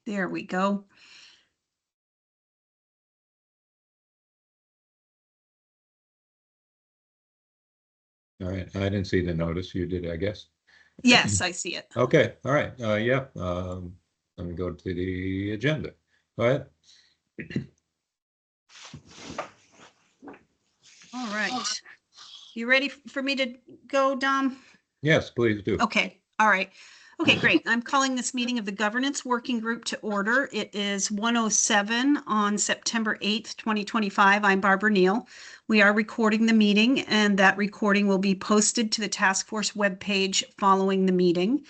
There we go. All right, I didn't see the notice. You did, I guess. Yes, I see it. Okay, all right. Yeah. Let me go to the agenda. Go ahead. All right. You ready for me to go, Dom? Yes, please do. Okay, all right. Okay, great. I'm calling this meeting of the Governance Working Group to order. It is 1:07 on September 8th, 2025. I'm Barbara Neal. We are recording the meeting, and that recording will be posted to the task force webpage following the meeting.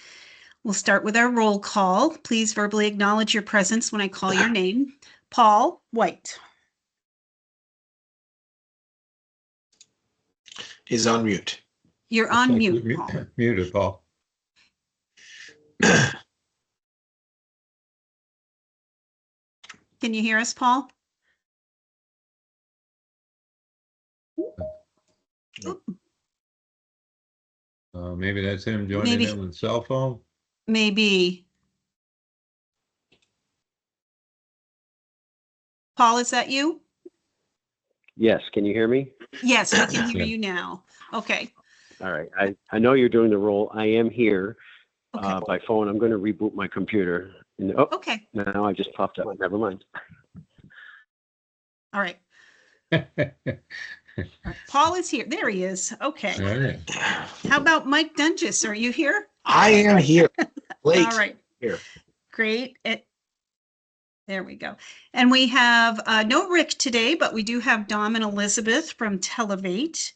We'll start with our roll call. Please verbally acknowledge your presence when I call your name. Paul White. Is on mute. You're on mute, You're Paul. muted, Paul. Can you hear us, Paul? Maybe that's him joining Maybe. in with cell phone. Maybe. Paul, is that you? Yes, can you hear me? Yes, we can hear Yeah. you now. Okay. All right, I know you're doing the roll. I am here Okay. by phone. I'm going to reboot my computer. And, oh, Okay. now I just popped up. Never mind. All right. All right. Paul is here. There he is. Okay. All right. How about Mike Dungis? Are you here? I am here. Late. All right. Here. Great. There we go. And we have no Rick today, but we do have Dom and Elizabeth from Televate.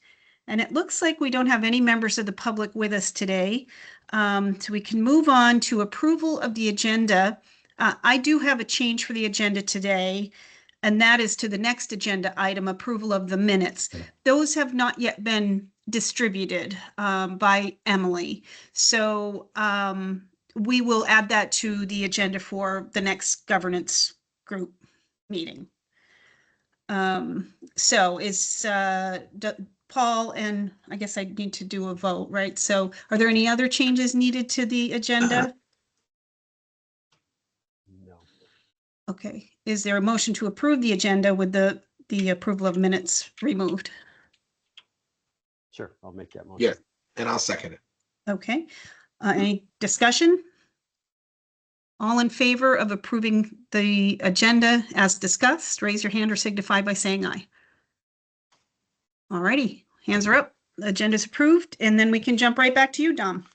And it looks like we don't have any members of the public with us today. So we can move on to approval of the agenda. I do have a change for the agenda today, and that is to the next agenda item, approval of the minutes. Those have not yet been distributed by Emily. So we will add that to the agenda for the next governance group meeting. So is Paul, and I guess I need to do a vote, right? So are there any other changes needed to the agenda? No. Okay, is there a motion to approve the agenda with the approval of minutes removed? Sure, I'll make that motion. Yeah, and I'll second it. Okay, any discussion? All in favor of approving the agenda as discussed, raise your hand or signify by saying aye. All righty, hands are up. The agenda's approved, and then we can jump right back to you, Dom.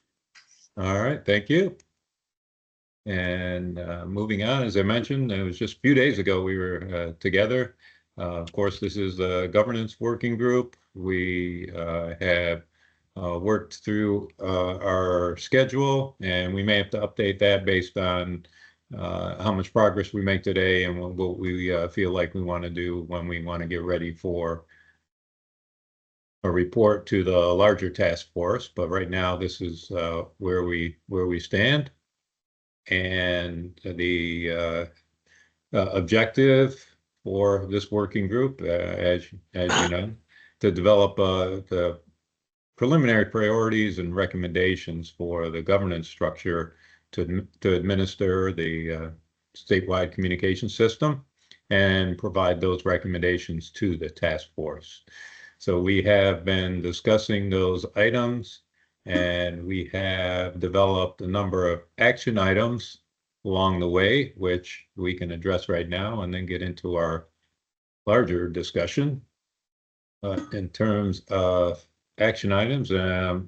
All right, thank you. And moving on, as I mentioned, it was just a few days ago we were together. Of course, this is the governance working group. We have worked through our schedule, and we may have to update that based on how much progress we make today and what we feel like we want to do when we want to get ready for a report to the larger task force. But right now, this is where we stand. And the objective for this working group, as you know, to develop the preliminary priorities and recommendations for the governance structure to administer the statewide communication system and provide those recommendations to the task force. So we have been discussing those items, and we have developed a number of action items along the way, which we can address right now and then get into our larger discussion. In terms of action items, I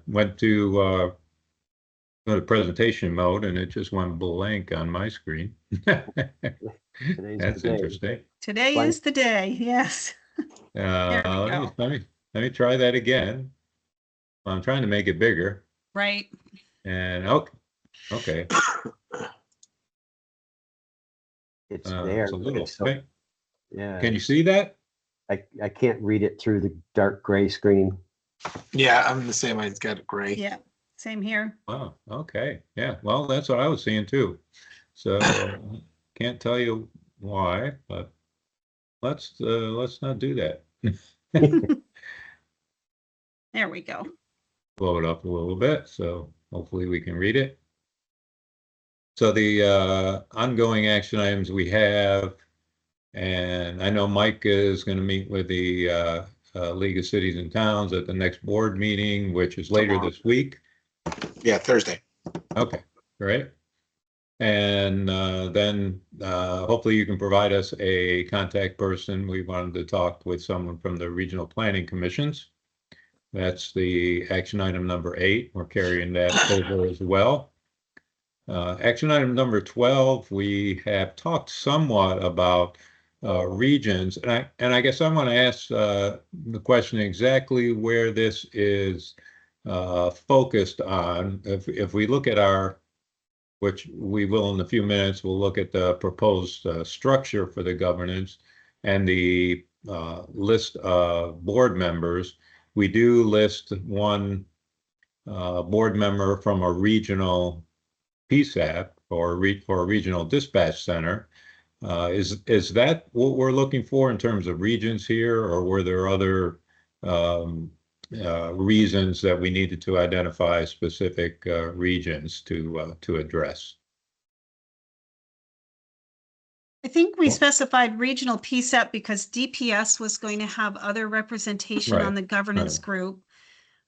went to go to presentation mode, and it just went blank on my screen. That's interesting. Today is the day, yes. Let me try that again. I'm trying to make it bigger. Right. And okay. It's there. It's a little so, yeah. Can you see that? I can't read it through the dark gray screen. Yeah, I'm the same. I got it gray. Yeah, same here. Wow. Okay. Yeah. Well, that's what I was seeing too. So can't tell you why, but let's not do that. There we go. Blow it up a little bit, so hopefully we can read it. So the ongoing action items we have, and I know Mike is going to meet with the League of Cities and Towns at the next board meeting, which is later Tomorrow. this week. Yeah, Thursday. Okay, great. And then hopefully you can provide us a contact person. We wanted to talk with someone from the regional planning commissions. That's the action item number 8. We're carrying that over as well. Action item number 12, we have talked somewhat about regions, and I guess I want to ask the question exactly where this is focused on. If we look at our, which we will in a few minutes, we'll look at the proposed structure for the governance and the list of board members. We do list one board member from a regional PSAP or a regional dispatch center. Is that what we're looking for in terms of regions here, or were there other reasons that we needed to identify specific regions to address? I think we Well- specified regional PSAP because DPS was going to have other representation on Right, the governance right. group.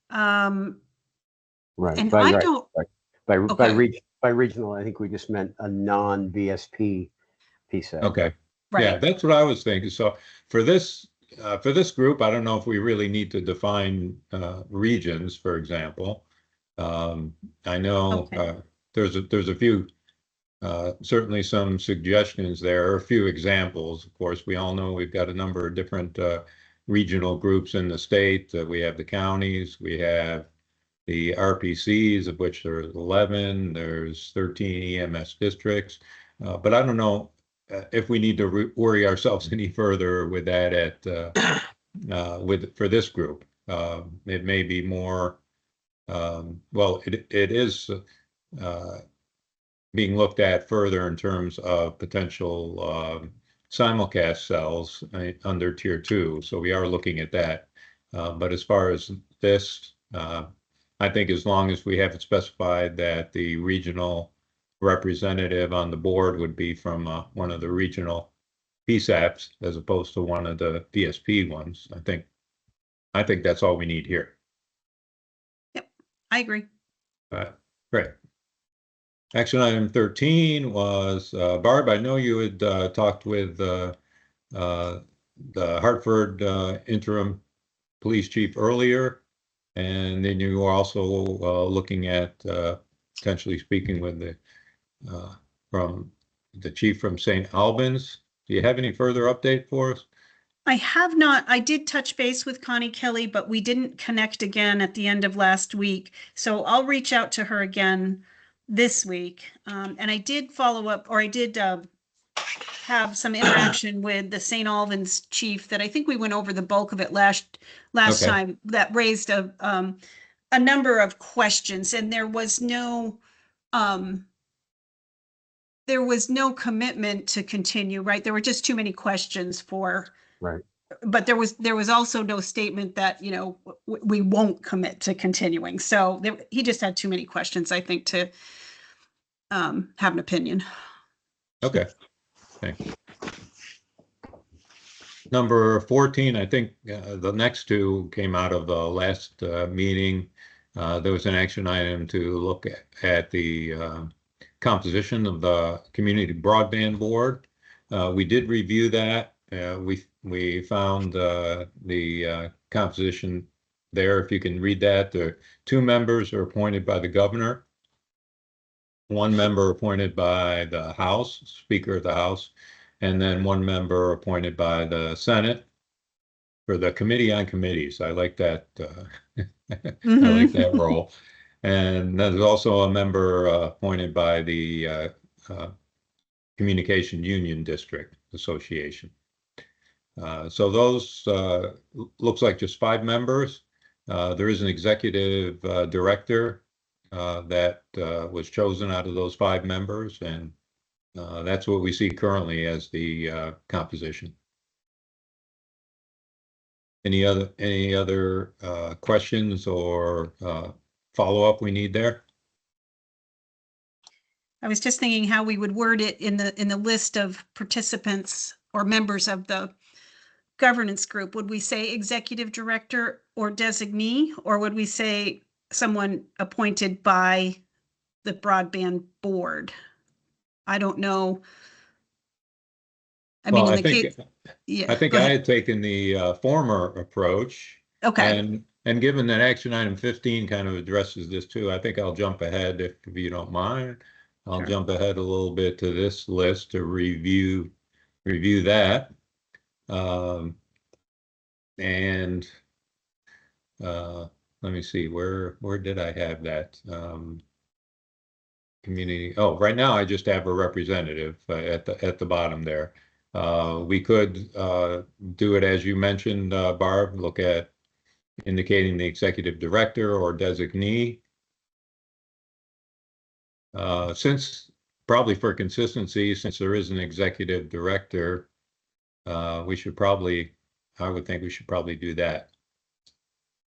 Right. And By I right, don't, by Okay. by regional, I think we just meant a non-VSP PSAP. Okay. Yeah, right, that's what I was thinking. So for this group, I don't know if we really need to define regions, for example. I know Okay. there's a few certainly some suggestions there, a few examples. Of course, we all know we've got a number of different regional groups in the state. We have the counties, we have the RPCs, of which there's 11, there's 13 EMS districts. But I don't know if we need to worry ourselves any further with that for this group. It may be more, well, it is being looked at further in terms of potential simulcast cells under tier 2. So we are looking at that. But as far as this, I think as long as we have it specified that the regional representative on the board would be from one of the regional PSAPs as opposed to one of the DSP ones, I think that's all we need here. I agree. Great. Action item 13 was, Barb, I know you had talked with the Hartford interim police chief earlier, and then you were also looking at potentially speaking with the from the chief from St. Albans. Do you have any further update for us? I have not, I did touch base with Connie Kelly, but we didn't connect again at the end of last week. So I'll reach out to her again this week. And I did follow up, or I did have some interaction with the St. Albans chief that I think we went over the bulk of it last Okay. time, that raised a number of questions, and there was no commitment to continue, right? There were just too many questions for, Right. but there was also no statement that, you know, we won't commit to continuing. So he just had too many questions, I think, to have an opinion. Okay. Number 14, I think the next two came out of the last meeting. There was an action item to look at the composition of the community broadband board. We did review that. We found the composition there. If you can read that, the 2 members are appointed by the governor, 1 member appointed by the House, Speaker of the House, and then 1 member appointed by the Senate for the Committee on Committees. I like that. I like that role. And there's also a member appointed by the Communication Union District Association. So those looks like just 5 members. There is an executive director that was chosen out of those 5 members, and that's what we see currently as the composition. Any other questions or follow-up we need there? I was just thinking how we would word it in the list of participants or members of the governance group. Would we say executive director or designee, or would we say someone appointed by the broadband board? I don't know. I mean, Well, in I the think, case, yeah, I think go I ahead. had taken the former approach. Okay, And given that action item 15 kind of addresses this too, I think I'll jump ahead if you don't mind. I'll sure. jump ahead a little bit to this list to review that. Um, and let me see, where did I have that? Community. Oh, right now I just have a representative at the bottom there. We could do it as you mentioned, Barb, look at indicating the executive director or designee. Since probably for consistency, since there is an executive director, we should probably, I would think we should probably do that.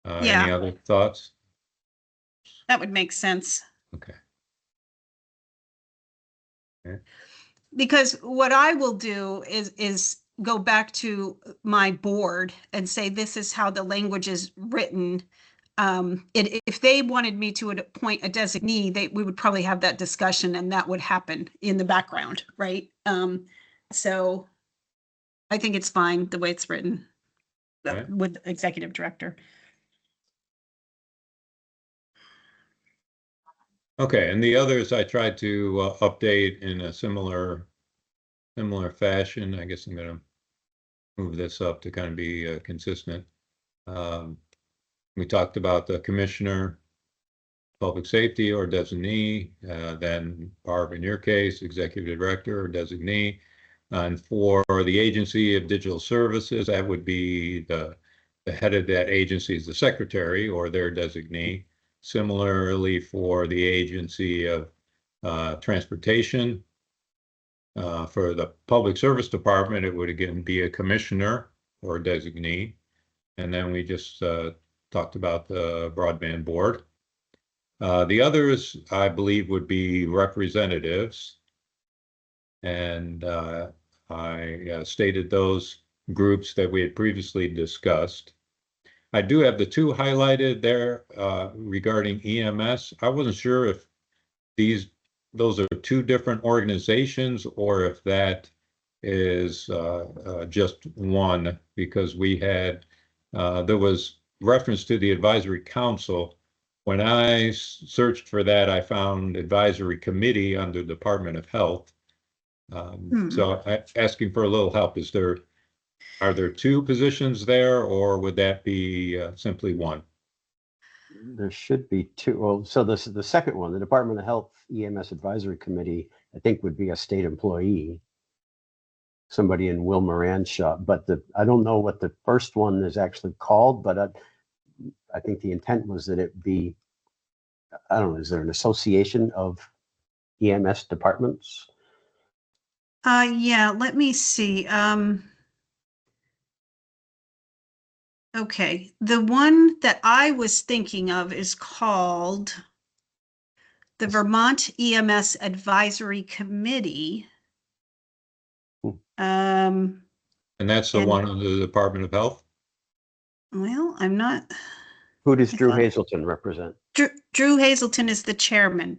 Any Yeah, other thoughts? that would make sense. Okay. Okay. Because what I will do is go back to my board and say, this is how the language is written. If they wanted me to appoint a designee, we would probably have that discussion and that would happen in the background, right? So I think it's fine the way it's written Okay. with executive director. Okay, and the others I tried to update in a similar fashion. I guess I'm going to move this up to kind of be consistent. We talked about the commissioner, public safety or designee, then Barb, in your case, executive director or designee. And for the agency of digital services, that would be the head of that agency is the secretary or their designee. Similarly, for the agency of transportation, for the public service department, it would again be a commissioner or a designee. And then we just talked about the broadband board. The others, I believe, would be representatives. And I stated those groups that we had previously discussed. I do have the two highlighted there regarding EMS. I wasn't sure if those are two different organizations or if that is just one, because we had there was reference to the advisory council. When I searched for that, I found advisory committee under Department of Health. So asking for a little help, are there two positions there, or would that be simply one? There should be two. Well, so this is the second one, the Department of Health EMS Advisory Committee, I think would be a state employee, somebody in Will Moran's shop. But I don't know what the first one is actually called, but I think the intent was that it be, I don't know, is there an association of EMS departments? Yeah, let me see. Okay, the one that I was thinking of is called the Vermont EMS Advisory Committee. And that's the And one under the Department of Health? well, I'm not. Who does I Drew thought- Hazelton represent? Drew Hazelton is the chairman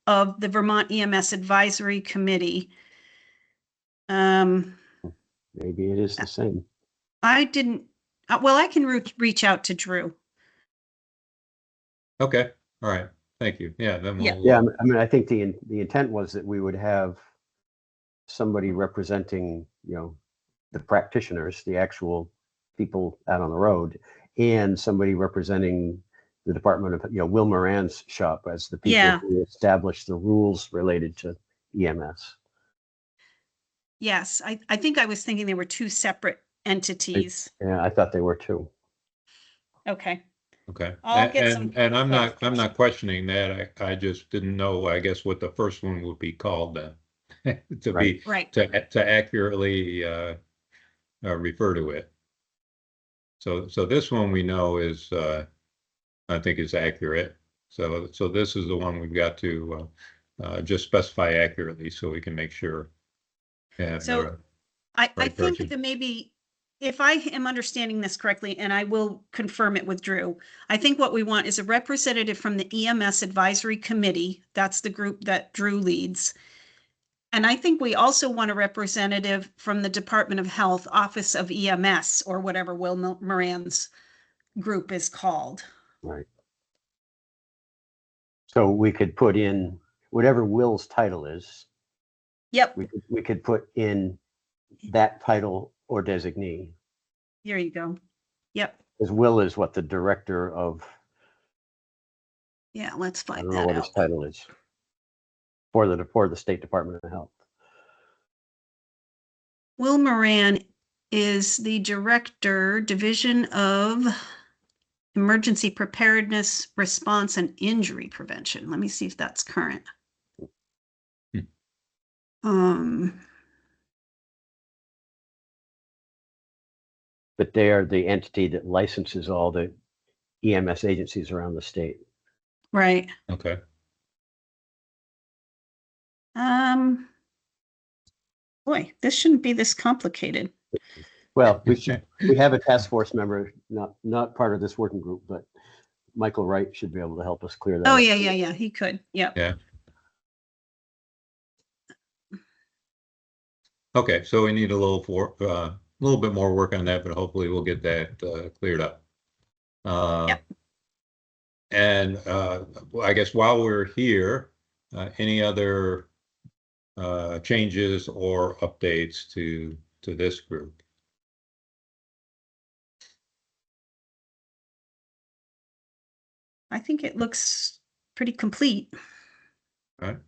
of the Vermont EMS Advisory Committee. Maybe it is the same. I didn't, well, I can reach out to Drew. Okay, all right, thank you. Yeah, then Yeah. we'll. Yeah, I mean, I think the intent was that we would have somebody representing, the practitioners, the actual people out on the road, and somebody representing the Department of, Will Moran's shop as the people Yeah. who establish the rules related to EMS. Yes, I think I was thinking they were two separate entities. Yeah, I thought they were too. Okay. Okay, I'll get some and I'm not clarification. questioning that. I just didn't know, I guess, what the first one would be called then to Right. Right. to accurately refer to it. So this one we know is I think is accurate. So this is the one we've got to just specify accurately so we can make sure. And, So I right think person. that maybe, if I am understanding this correctly, and I will confirm it with Drew, I think what we want is a representative from the EMS Advisory Committee. That's the group that Drew leads. And I think we also want a representative from the Department of Health, Office of EMS, or whatever Will Moran's group is called. Right. So we could put in whatever Will's title is, Yep, we could put in that title or designee. here you go. Yep. Because Will is what, the director of, Yeah, let's I find don't know that what out. his title is. For the State Department of Health. Will Moran is the Director, Division of Emergency Preparedness, Response, and Injury Prevention. Let me see if that's current. Um, But they are the entity that licenses all the EMS agencies around the state. right. Okay. Boy, this shouldn't be this complicated. Well, we have a task force member, not part of this working group, but Michael Wright should be able to help us clear that Oh, up. yeah, he could. Yep. Yeah. Okay, so we need a little bit more work on that, but hopefully we'll get that cleared up. Yep. And I guess while we're here, any other changes or updates to this group? I think it looks pretty complete. All right,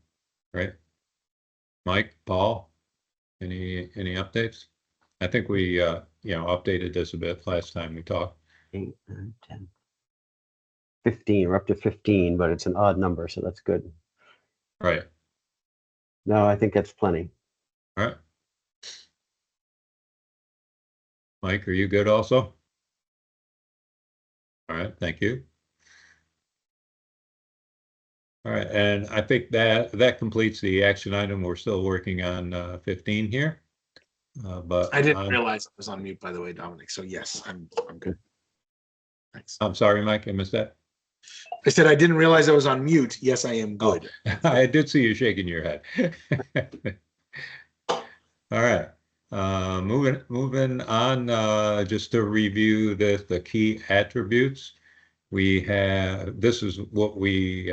great. Mike, Paul, any updates? I think we updated this a bit last time we talked. 8, 9, 10, 15. We're up to 15, but it's an odd number, so that's good. Right. No, I think that's plenty. All right. Mike, are you good also? All right, thank you. All right, and I think that completes the action item. We're still working on 15 here. But I didn't realize I was on mute, by the way, Dominic. So yes, I'm good. Thanks. I'm sorry, Mike, I missed that. I said I didn't realize I was on mute. Yes, I am good. I did see you shaking your head. All right, moving on, just to review the key attributes. This is what we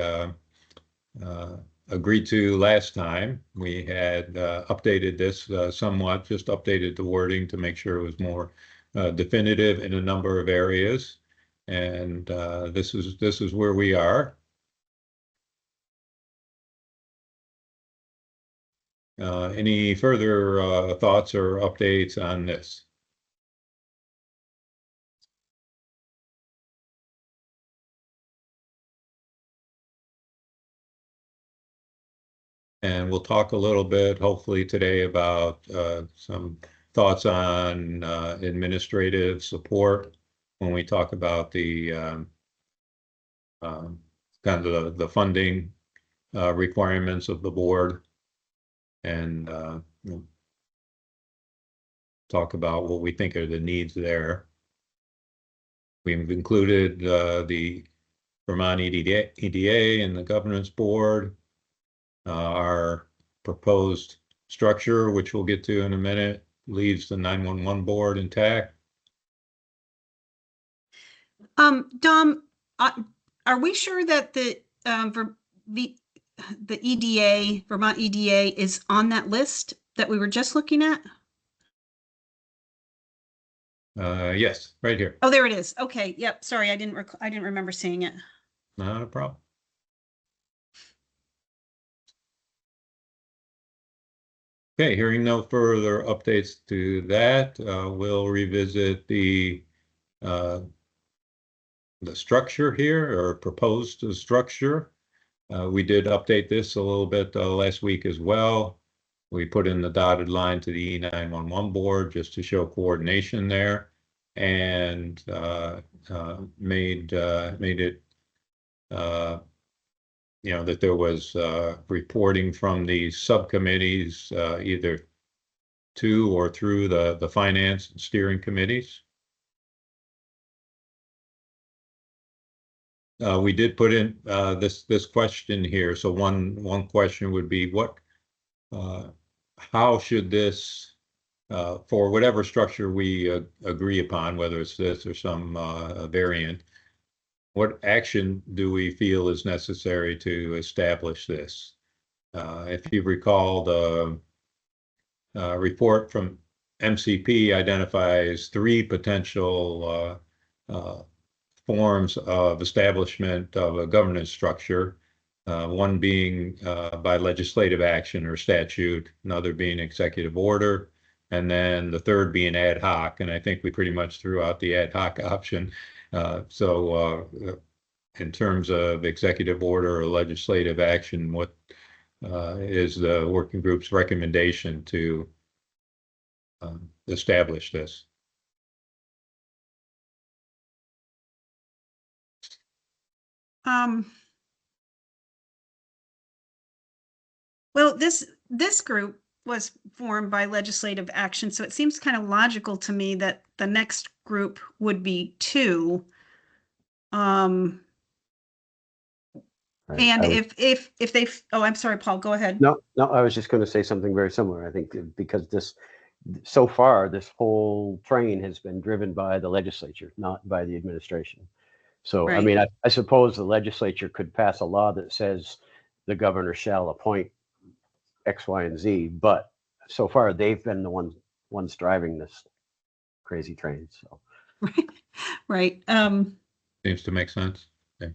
agreed to last time. We had updated this somewhat, just updated the wording to make sure it was more definitive in a number of areas. And this is where we are. Any further thoughts or updates on this? And we'll talk a little bit, hopefully today, about some thoughts on administrative support when we talk about the kind of the funding requirements of the board, and talk about what we think are the needs there. We've included the Vermont EDA and the governance board. Our proposed structure, which we'll get to in a minute, leaves the 911 board intact. Dom, are we sure that the EDA, Vermont EDA, is on that list that we were just looking at? Yes, right here. Oh, there it is. Okay. Yep. Sorry, I didn't remember seeing it. Not a problem. Okay, hearing no further updates to that, we'll revisit the structure here, or proposed structure. We did update this a little bit last week as well. We put in the dotted line to the E911 board just to show coordination there, and made it you know, that there was reporting from the subcommittees, either to or through the finance and steering committees. We did put in this question here. So one question would be how should this, for whatever structure we agree upon, whether it's this or some variant, what action do we feel is necessary to establish this? If you recall, the report from MCP identifies 3 potential forms of establishment of a governance structure, one being by legislative action or statute, another being executive order, and then the third being ad hoc. And I think we pretty much threw out the ad hoc option. In terms of executive order or legislative action, what is the working group's recommendation to establish this? Well, this group was formed by legislative action, so it seems kind of logical to me that the next group would be 2. Right. And if they, oh, I'm sorry, Paul, go ahead. No, I was just going to say something very similar. I think because so far, this whole train has been driven by the legislature, not by the administration. So, I Right. mean, I suppose the legislature could pass a law that says the governor shall appoint X, Y, and Z, but so far they've been the ones driving this crazy train. So, Right. Seems to make sense. Okay.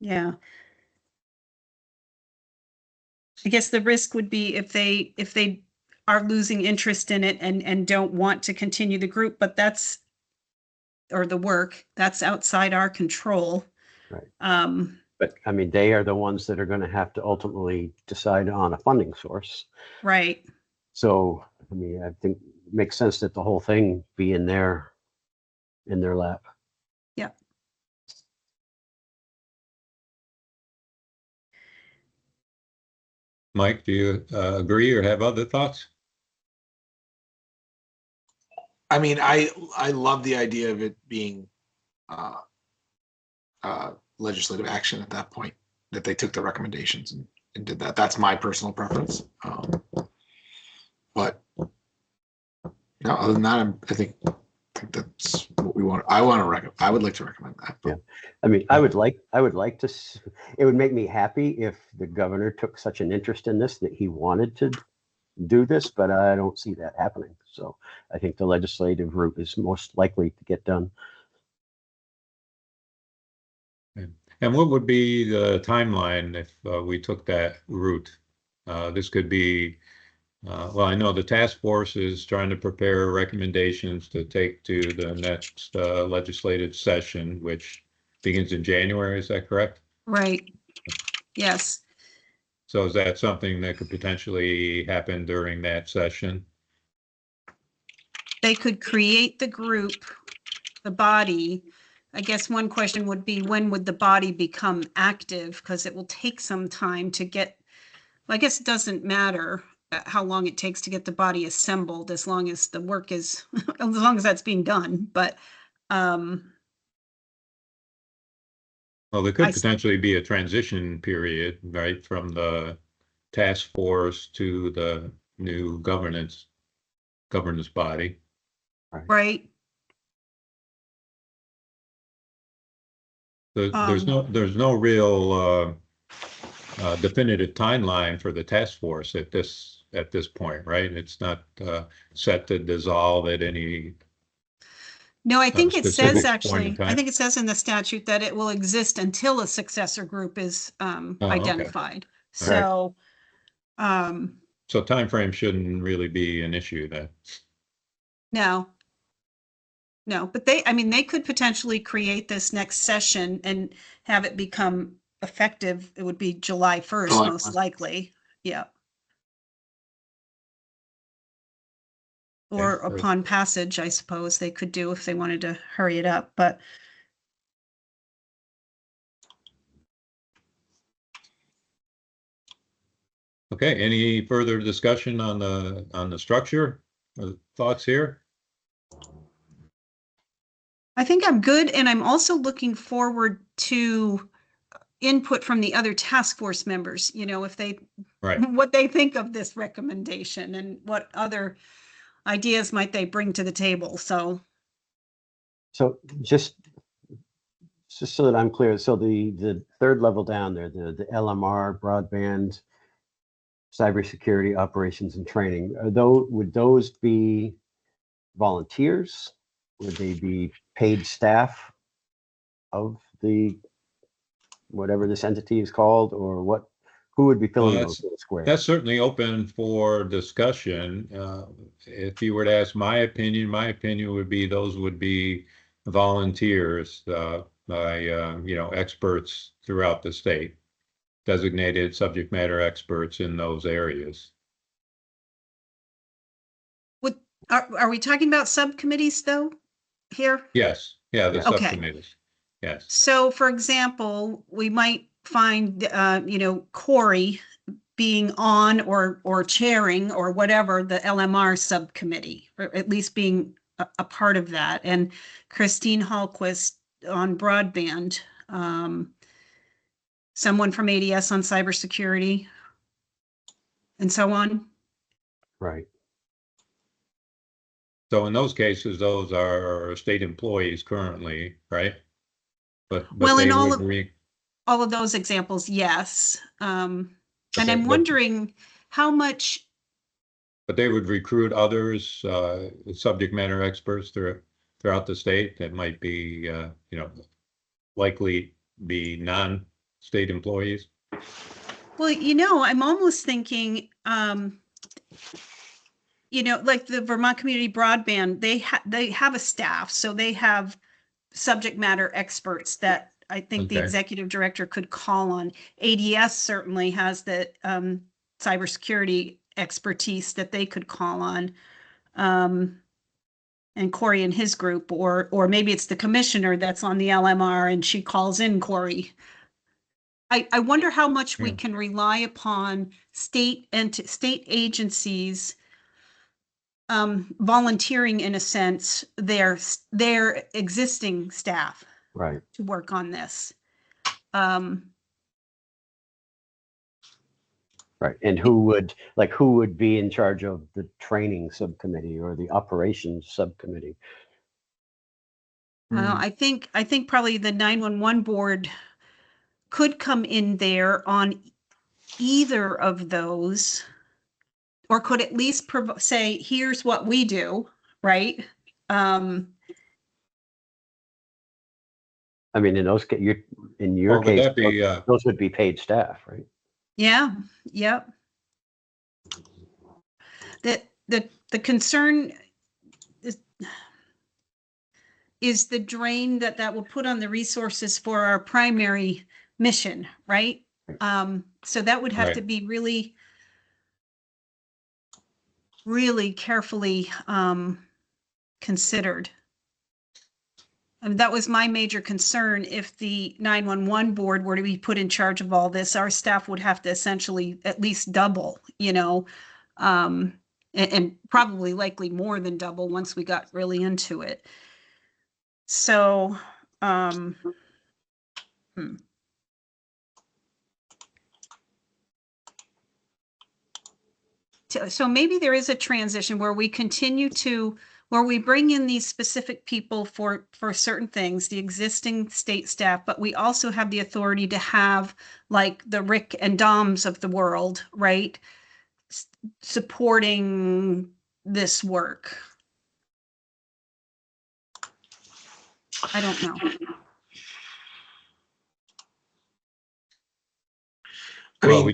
Yeah. I guess the risk would be if they are losing interest in it and don't want to continue the group, but or the work, that's outside our control. right. But I mean, they are the ones that are going to have to ultimately decide on a funding source. Right. So, I mean, I think it makes sense that the whole thing be in their lap. Yeah. Mike, do you agree or have other thoughts? I mean, I love the idea of it being legislative action at that point, that they took the recommendations and did that. That's my personal preference. But no, other than that, I think that's what we want. I would like to recommend that. Yeah. I mean, I would like to, it would make me happy if the governor took such an interest in this that he wanted to do this, but I don't see that happening. So I think the legislative route is most likely to get done. And what would be the timeline if we took that route? This could be, well, I know the task force is trying to prepare recommendations to take to the next legislative session, which begins in January. Is that correct? Right. Yes. So is that something that could potentially happen during that session? They could create the group, the body. I guess one question would be, when would the body become active? Because it will take some time to get, well, I guess it doesn't matter how long it takes to get the body assembled, as long as the work is, as long as that's being done. But Well, there could I- potentially be a transition period, right, from the task force to the new governance body. right. There's no real definitive timeline for the task force at this point, right? It's not set to dissolve at any No, I think it specific says point in actually, I time. think it says in the statute that it will exist until a successor group is okay. identified. All right. So, So timeframe shouldn't really be an issue then. no. No, but they could potentially create this next session and have it become effective. It would be July 1st, July most 1st. likely. Yeah. Or Okay. upon passage, I suppose they could do if they wanted to hurry it up, but Okay, any further discussion on the structure or thoughts here? I think I'm good, and I'm also looking forward to input from the other task force members, if they, Right. what they think of this recommendation and what other ideas might they bring to the table. So just so that I'm clear, so the third level down there, the LMR, broadband, cybersecurity operations and training, would those be volunteers? Would they be paid staff of the whatever this entity is called, or what? Who would be Well, filling those little that's squares? certainly open for discussion. If you were to ask my opinion would be those would be volunteers by experts throughout the state, designated subject matter experts in those areas. Would, are we talking about subcommittees though here? Yes, yeah, the Yeah. Okay. subcommittees. Yes. So for example, we might find, Corey being on or chairing or whatever the LMR subcommittee, or at least being a part of that. And Christine Hallquist on broadband, someone from ADS on cybersecurity, and so on. Right. So in those cases, those are state employees currently, right? But Well, in they would all of those examples, yes. And I'm but wondering how much. but they would recruit others, subject matter experts throughout the state that might be, likely be non-state employees. Well, I'm almost thinking, like the Vermont Community Broadband, they have a staff, so they have subject matter experts that I think the Okay. executive director could call on. ADS certainly has the cybersecurity expertise that they could call on. And Corey and his group, or maybe it's the commissioner that's on the LMR and she calls in Corey. I wonder how much we Yeah. can rely upon state agencies volunteering, in a sense, their existing staff Right. to work on this. Um, Right. And who would be in charge of the training subcommittee or the operations subcommittee? I think probably the 911 board could come in there on either of those, or could at least say, here's what we do, right? I mean, in your Or would case, that be, those would be paid staff, right? Yeah, yep. The concern is the drain that will put on the resources for our primary mission, right? So that would have to Right. be really, really carefully considered. And that was my major concern. If the 911 board were to be put in charge of all this, our staff would have to essentially at least double, and probably likely more than double once we got really into it. So, so maybe there is a transition where we continue where we bring in these specific people for certain things, the existing state staff, but we also have the authority to have like the Rick and Doms of the world, right? Supporting this work. I don't know. Well, we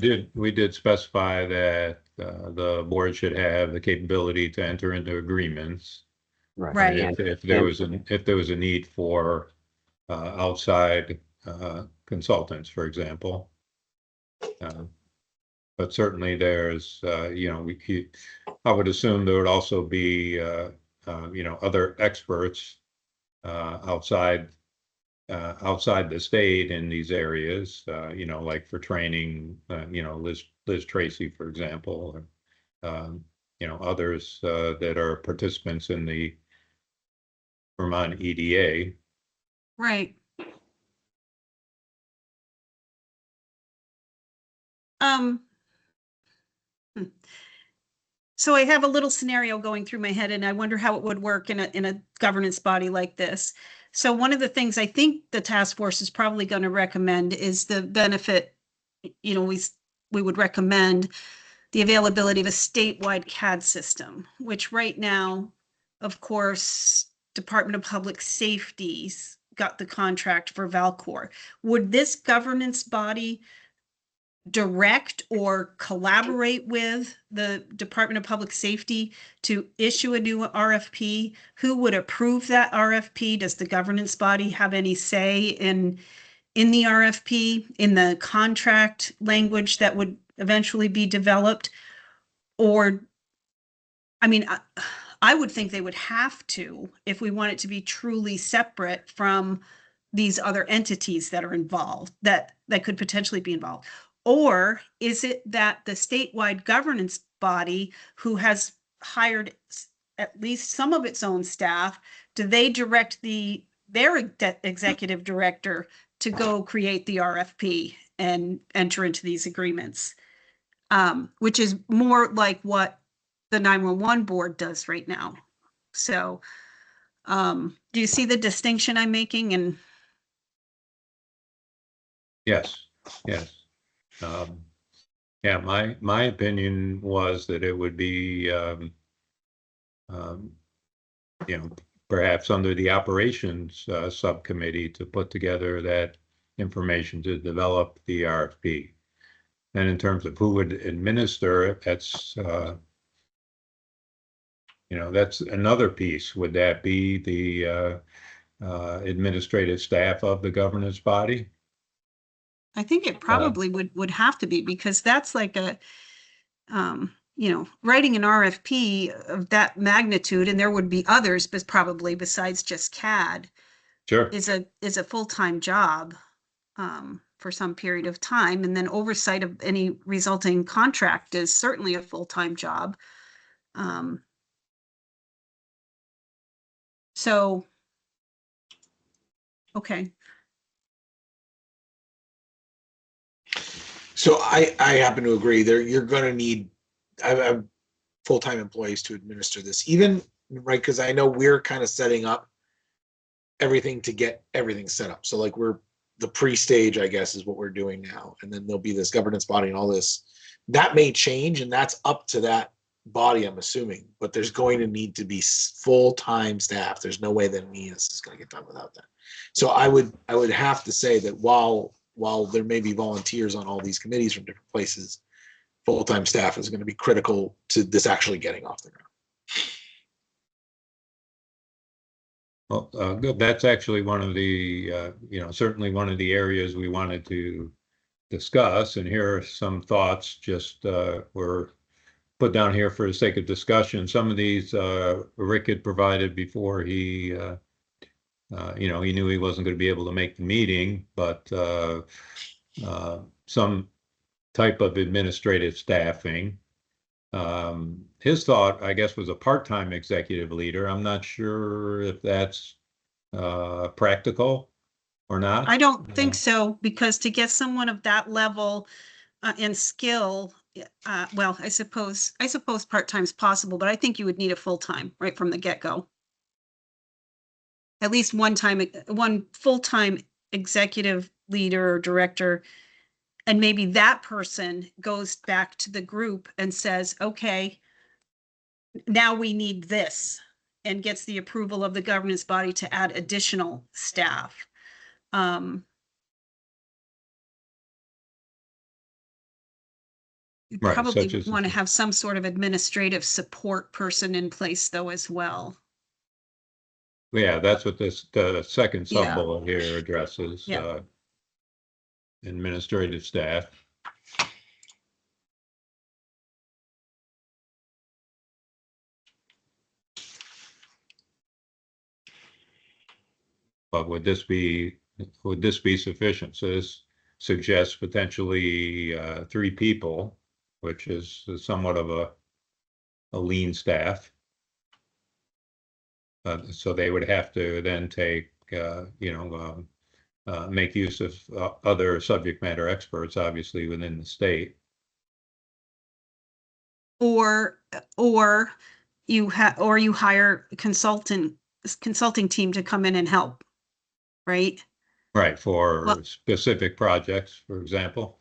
did specify that the board should have the capability to enter into agreements. Right. If there was a need for outside consultants, for example. But certainly there's, I would assume there would also be, other experts outside the state in these areas, like for training, Liz Liz Tracy, for example, or, others that are participants in the Vermont EDA. Right. Um, hmm. So I have a little scenario going through my head, and I wonder how it would work in a governance body like this. So one of the things I think the task force is probably going to recommend is the benefit, we would recommend the availability of a statewide CAD system, which right now, of course, Department of Public Safety's got the contract for Valcor. Would this governance body direct or collaborate with the Department of Public Safety to issue a new RFP? Who would approve that RFP? Does the governance body have any say in the RFP, in the contract language that would eventually be developed? Or, I mean, I would think they would have to if we want it to be truly separate from these other entities that are involved, that could potentially be involved. Or is it that the statewide governance body, who has hired at least some of its own staff, do they direct their executive director to go create the RFP and enter into these agreements? Which is more like what the 911 board does right now. So, do you see the distinction I'm making? And Yes, yes. Yeah, my opinion was that it would be, um, perhaps under the operations subcommittee to put together that information to develop the RFP. And in terms of who would administer it, that's that's another piece. Would that be the administrative staff of the governance body? I think it probably would have to be, because that's like writing an RFP of that magnitude, and there would be others, but probably besides just CAD, Sure. is a full-time job for some period of time. And then oversight of any resulting contract is certainly a full-time job. So, okay. So I happen to agree there. You're going to need full-time employees to administer this, even right. Cause I know we're kind of setting up everything to get everything set up. So like the pre-stage, I guess, is what we're doing now. And then there'll be this governance body and all this that may change. And that's up to that body, I'm assuming, but there's going to need to be full-time staff. There's no way that MES is going to get done without that. So I would have to say that while there may be volunteers on all these committees from different places, full-time staff is going to be critical to this actually getting off the ground. Well, good. That's actually one of the, certainly one of the areas we wanted to discuss. And here are some thoughts just were put down here for the sake of discussion. Some of these Rick had provided before he, he knew he wasn't going to be able to make the meeting, but some type of administrative staffing. His thought, I guess, was a part-time executive leader. I'm not sure if that's practical or not. I don't think so, because to get someone of that level and skill, well, I suppose part-time is possible, but I think you would need a full-time right from the get-go. At least one full-time executive leader or director, and maybe that person goes back to the group and says, okay, now we need this, and gets the approval of the governance body to add additional staff. You Right, probably such as- want to have some sort of administrative support person in place though as well. Yeah, that's what the second Yeah. sub-bullet here addresses. Yeah. Administrative staff. But would this be sufficient? So this suggests potentially 3 people. which is somewhat of a lean staff. So they would have to then take, make use of other subject matter experts, obviously within the state. Or you hire a consulting team to come in and help, right? Right, for Well- specific projects, for example.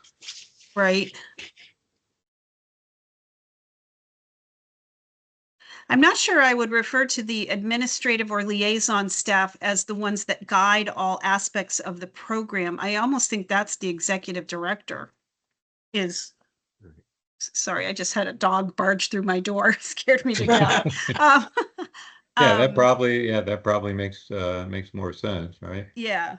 Right. I'm not sure I would refer to the administrative or liaison staff as the ones that guide all aspects of the program. I almost think that's the executive director is. Sorry, I just had a dog barge through my door, scared me to death. Yeah, that Um, probably makes more sense, right? yeah.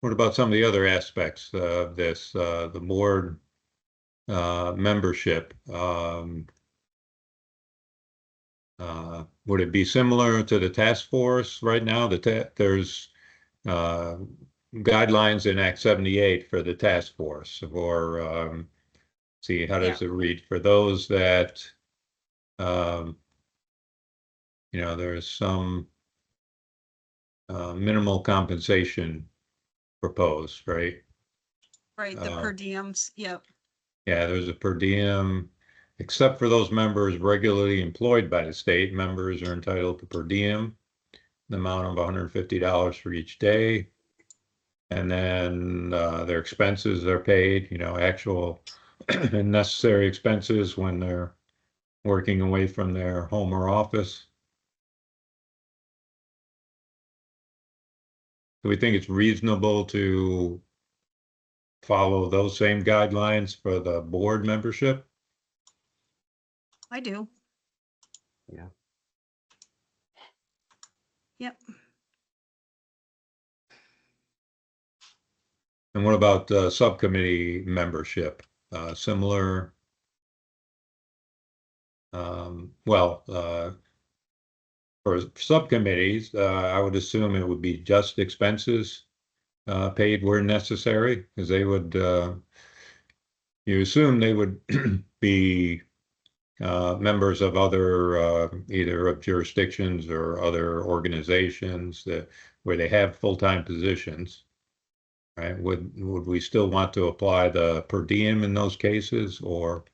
What about some of the other aspects of this, the board membership? Would it be similar to the task force right now? There's uh, guidelines in Act 78 for the task force, or see, how does it read for those that um, there's some minimal compensation proposed, right? Right, the per diems, yep. Yeah, there's a per diem, except for those members regularly employed by the state. Members are entitled to per diem, the amount of $150 for each day. And then their expenses are paid, actual and necessary expenses when they're working away from their home or office. Do we think it's reasonable to follow those same guidelines for the board membership? I do. Yeah. Yep. And what about subcommittee membership? Similar? For subcommittees, I would assume it would be just expenses paid where necessary, because they would, you assume they would be members of other, either of jurisdictions or other organizations where they have full-time positions, right? Would we still want to apply the per diem in those cases, or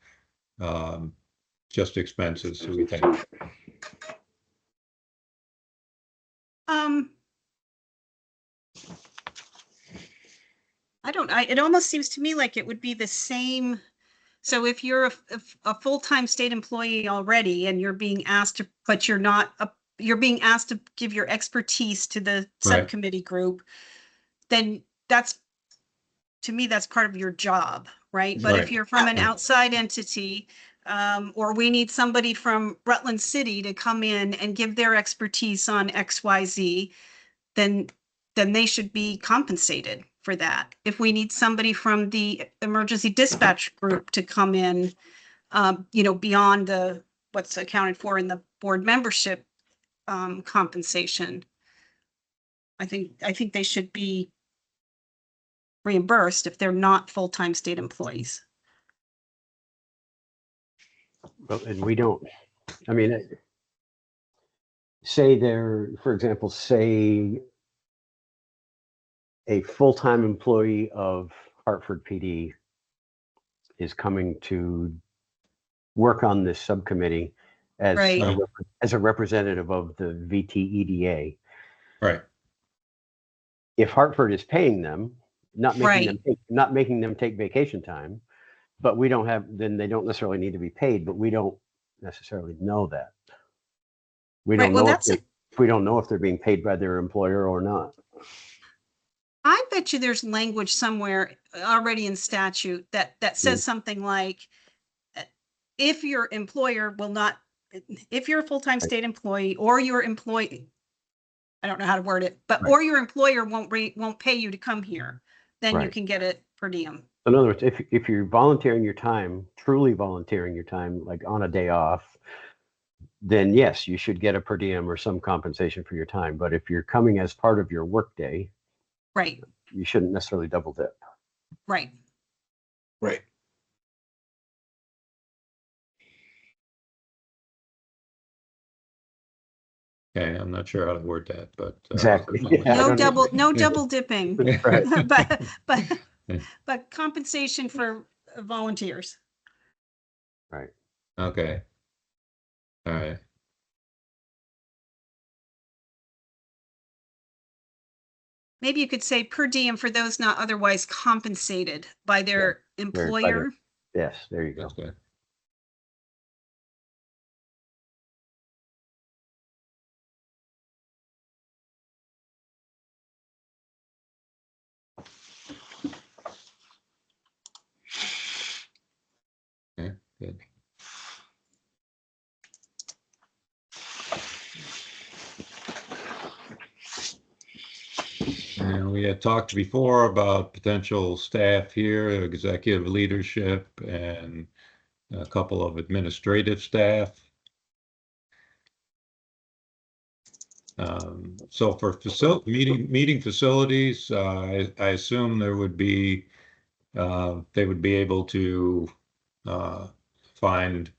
just expenses, do we think? It almost seems to me like it would be the same. So if you're a full-time state employee already and you're being asked to, but you're being asked to give your expertise to the Right. subcommittee group, then to me, that's part of your job, right? But if Right. you're from an outside entity, or we need somebody from Rutland City to come in and give their expertise on XYZ, then they should be compensated for that. If we need somebody from the emergency dispatch group to come in, beyond what's accounted for in the board membership compensation, I think they should be reimbursed if they're not full-time state employees. Well, and we don't, I mean, say they're, for example, say a full-time employee of Hartford PD is coming to work on this subcommittee as Right. as a representative of the VTEDA. Right. If Hartford is paying them, not making Right. them take vacation time, but we don't have, then they don't necessarily need to be paid, but we don't necessarily know that. We Right, don't well, know if we don't know if they're being paid by their employer or not. I bet you there's language somewhere already in statute that says something like, if your employer will not, if you're a full-time state employee or your employee, I don't know how to word it, but, Right. or your employer won't pay you to come here, then you Right. can get it per diem. In other words, if you're volunteering your time, truly volunteering your time, like on a day off, then yes, you should get a per diem or some compensation for your time. But if you're coming as part of your workday, Right, you shouldn't necessarily double dip. right. Right. Okay, I'm not sure how to word that, but. Exactly. Yeah, I No don't double, either. no double dipping, Right. but compensation for volunteers. Right. Okay. All right. Maybe you could say per diem for those not otherwise compensated by their employer. Yes, there you go. That's good. Okay, good. And we had talked before about potential staff here, executive leadership, and a couple of administrative staff. So for meeting facilities, I assume there would be, they would be able to find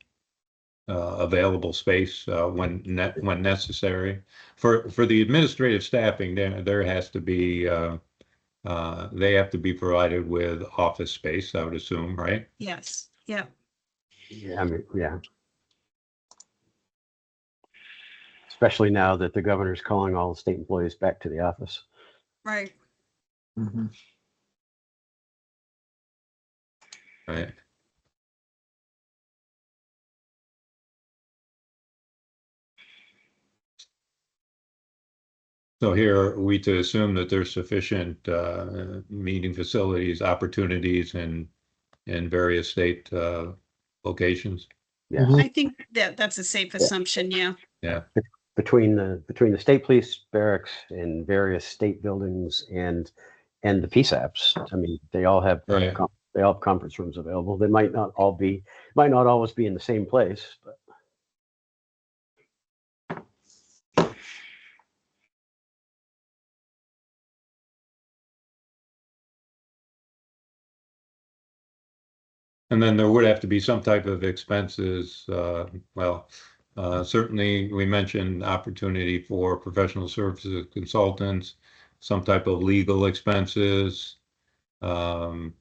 available space when necessary. For the administrative staffing, there has to be they have to be provided with office space, I would assume, right? Yes, yeah, Yeah, I mean, yeah. Especially now that the governor's calling all the state employees back to the office. right. Mm-hmm. Right. So here are we to assume that there's sufficient meeting facilities, opportunities in various state locations. Yeah. I think that that's a safe assumption, yeah. Yeah. Between the state police barracks and various state buildings and the PSAPs, I mean, they all have Right. they all have conference rooms available. They might not always be in the same place, but And then there would have to be some type of expenses. Well, certainly we mentioned opportunity for professional services consultants, some type of legal expenses. Um,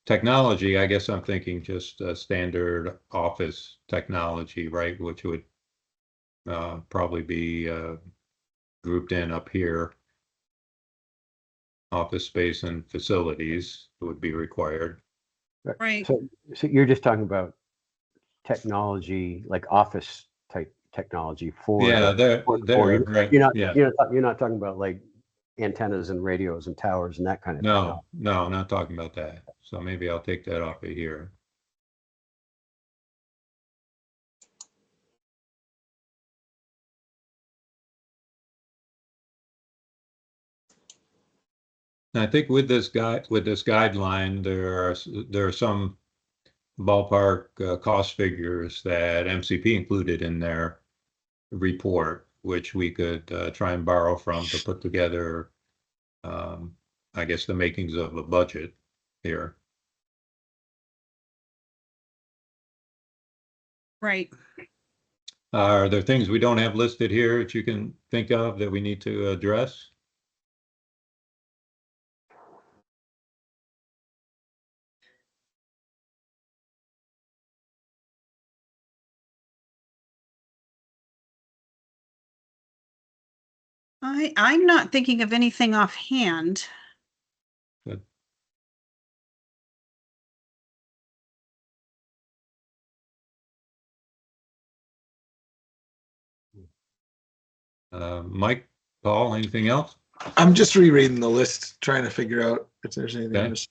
Technology, I guess I'm thinking just standard office technology, right? Which would probably be grouped in up here. Office space and facilities would be required. Right. so you're just talking about technology, like office type technology for Yeah, there, right. Yeah. you're not talking about like antennas and radios and towers and that kind of technology. No, not talking about that. So maybe I'll take that off of here. And I think with this guideline, there are some ballpark cost figures that MCP included in their report, which we could try and borrow from to put together, I guess, the makings of a budget here. Right. Are there things we don't have listed here that you can think of that we need to address? I'm not thinking of anything offhand. Good. Mike, Paul, anything else? I'm just rereading the list, trying to figure out if there's anything Okay. missing.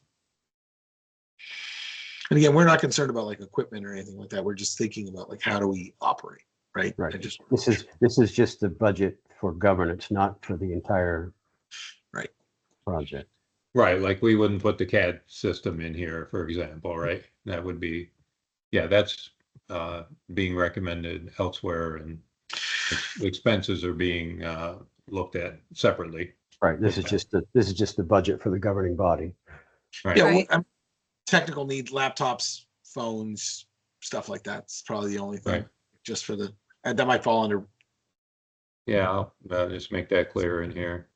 And again, we're not concerned about like equipment or anything like that. We're just thinking about like how do we operate, right? Right. I just This is just the budget for governance, not for the entire Right. project. Right, like we wouldn't put the CAD system in here, for example, right? That would be, yeah, that's being recommended elsewhere, and expenses are being looked at separately. Right. This is just the budget for the governing body. Right. Yeah, Right. technical needs, laptops, phones, stuff like that. It's probably the only thing Right. just for and that might fall under. Yeah, I'll just make that clear in here.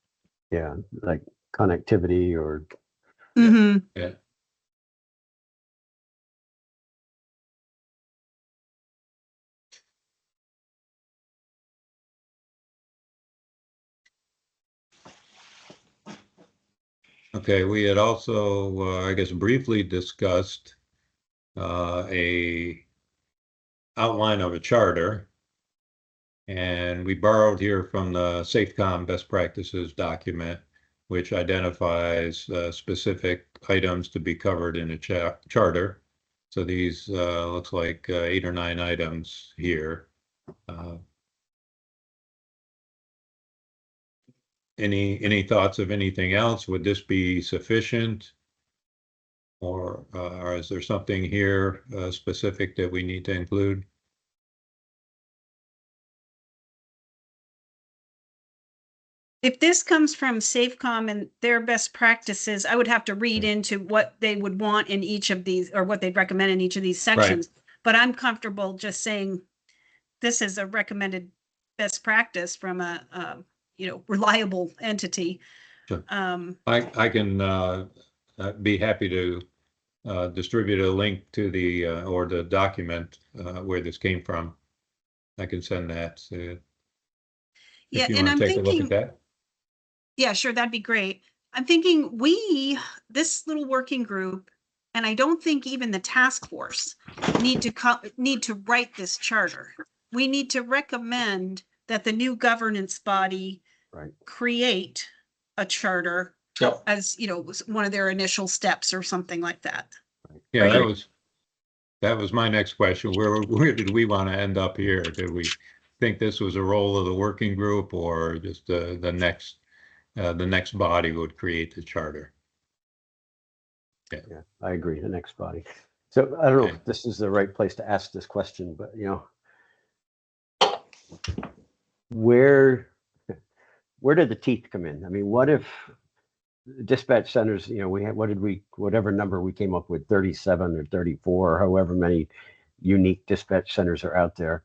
Yeah, like connectivity or Mm-hmm. Yeah. Okay, we had also, I guess, briefly discussed a outline of a charter. And we borrowed here from the SafeCom best practices document, which identifies specific items to be covered in a charter. So these looks like 8 or 9 items here. Any thoughts of anything else? Would this be sufficient? Or is there something here specific that we need to include? If this comes from Safecom and their best practices, I would have to read into what they would want in each of these, or what they'd recommend in each of these sections. But I'm comfortable just saying this is a recommended best practice from a reliable entity. Sure. Um, I can be happy to distribute a link to the or the document where this came from. I can send that yeah, if you and want I'm to take a look at thinking, that. yeah, sure, that'd be great. I'm thinking this little working group, and I don't think even the task force need to write this charter. We need to recommend that the new governance body right. create a charter Yep. as, one of their initial steps or something like that. Yeah, Right. that was my next question. Where did we want to end up here? Did we think this was a role of the working group, or just the next body would create the charter? Yeah, I agree. The next body. So I don't know Okay. if this is the right place to ask this question, but where did the teeth come in? I mean, what if dispatch centers, we had, whatever number we came up with, 37 or 34 or however many unique dispatch centers are out there.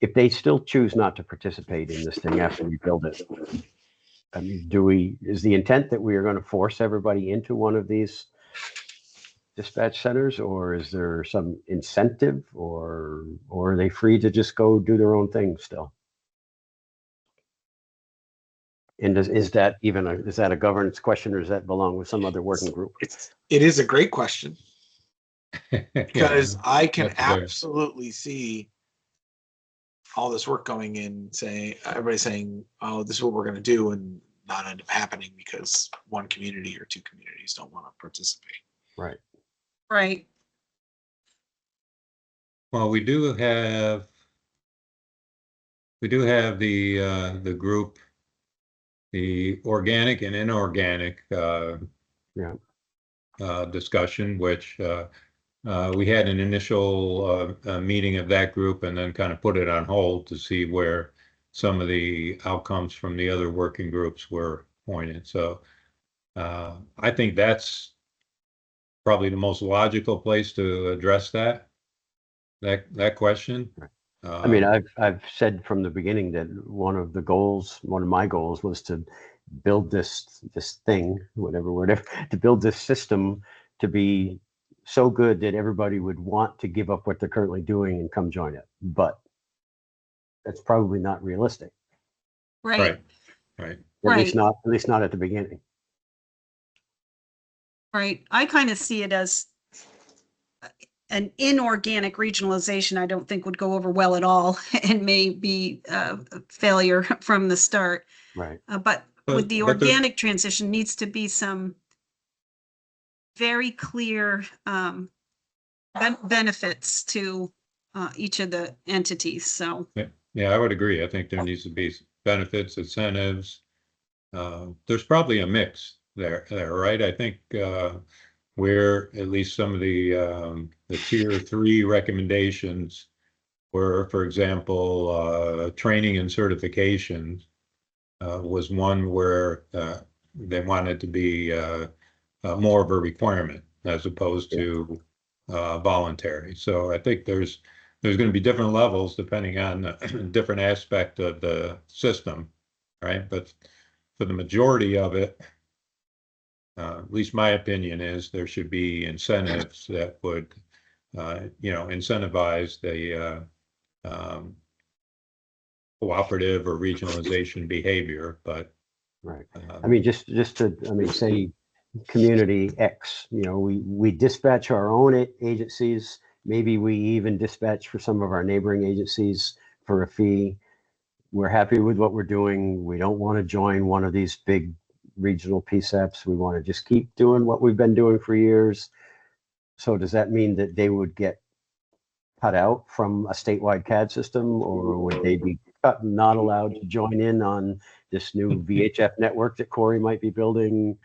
If they still choose not to participate in this thing after we build it, I mean, is the intent that we are going to force everybody into one of these dispatch centers, or is there some incentive, or are they free to just go do their own thing still? And is that a governance question, or does that belong with some other working group? It is a great question, because I can that's fair. absolutely see all this work going in, everybody saying, oh, this is what we're going to do, and not end up happening because one community or two communities don't want to participate. Right. Right. Well, we do have the group, the organic and inorganic discussion, which we had an initial meeting of that group and then kind of put it on hold to see where some of the outcomes from the other working groups were pointed. So I think that's probably the most logical place to address that question. I mean, I've said from the beginning that one of my goals was to build this thing, whatever, to build this system to be so good that everybody would want to give up what they're currently doing and come join it. But that's probably not realistic. Right. Right. At least not at the beginning. Right. I kind of see it as an inorganic regionalization. I don't think would go over well at all and may be a failure from the start. Right. But with the organic transition needs to be some very clear benefits to each of the entities. So yeah, I would agree. I think there needs to be benefits, incentives. There's probably a mix there, right? I think where at least some of the tier 3 recommendations were, for example, training and certifications was one where they wanted to be more of a requirement as opposed to voluntary. So I think there's going to be different levels depending on different aspect of the system, right? But for the majority of it, at least my opinion is there should be incentives that would, incentivize the cooperative or regionalization behavior. But Right. I mean, just to, I mean, say community X, we dispatch our own agencies. Maybe we even dispatch for some of our neighboring agencies for a fee. We're happy with what we're doing. We don't want to join one of these big regional PSAPs. We want to just keep doing what we've been doing for years. So does that mean that they would get cut out from a statewide CAD system, or would they be not allowed to join in on this new VHF network that Corey might be building?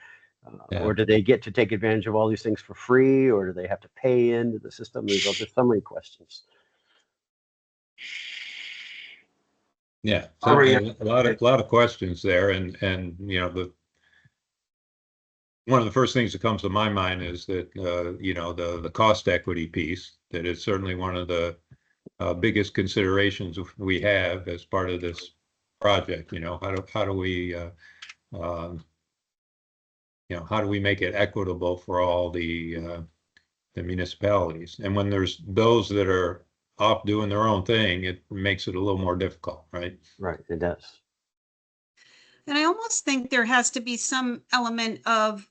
Or do they get to take advantage of all these things for free, or do they have to pay into the system? There's just so many questions. Yeah, so a lot of questions there, and one of the first things that comes to my mind is that the cost equity piece, that is certainly one of the biggest considerations we have as part of this project. How do we how do we make it equitable for all the municipalities? And when there's those that are off doing their own thing, it makes it a little more difficult, right? Right, it does. And I almost think there has to be some element of,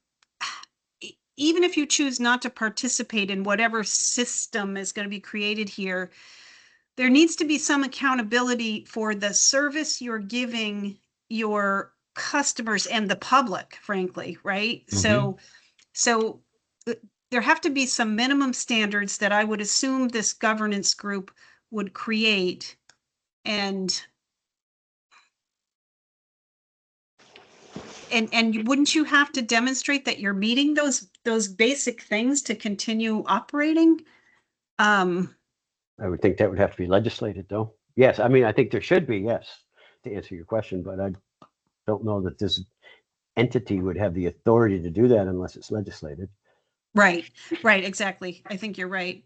even if you choose not to participate in whatever system is going to be created here, there needs to be some accountability for the service you're giving your customers and the public, frankly, right? Mhm. So there have to be some minimum standards that I would assume this governance group would create. And wouldn't you have to demonstrate that you're meeting those basic things to continue operating? I would think that would have to be legislated, though. Yes, I mean, I think there should be, yes, to answer your question, but I don't know that this entity would have the authority to do that unless it's legislated. Right, exactly. I think you're right.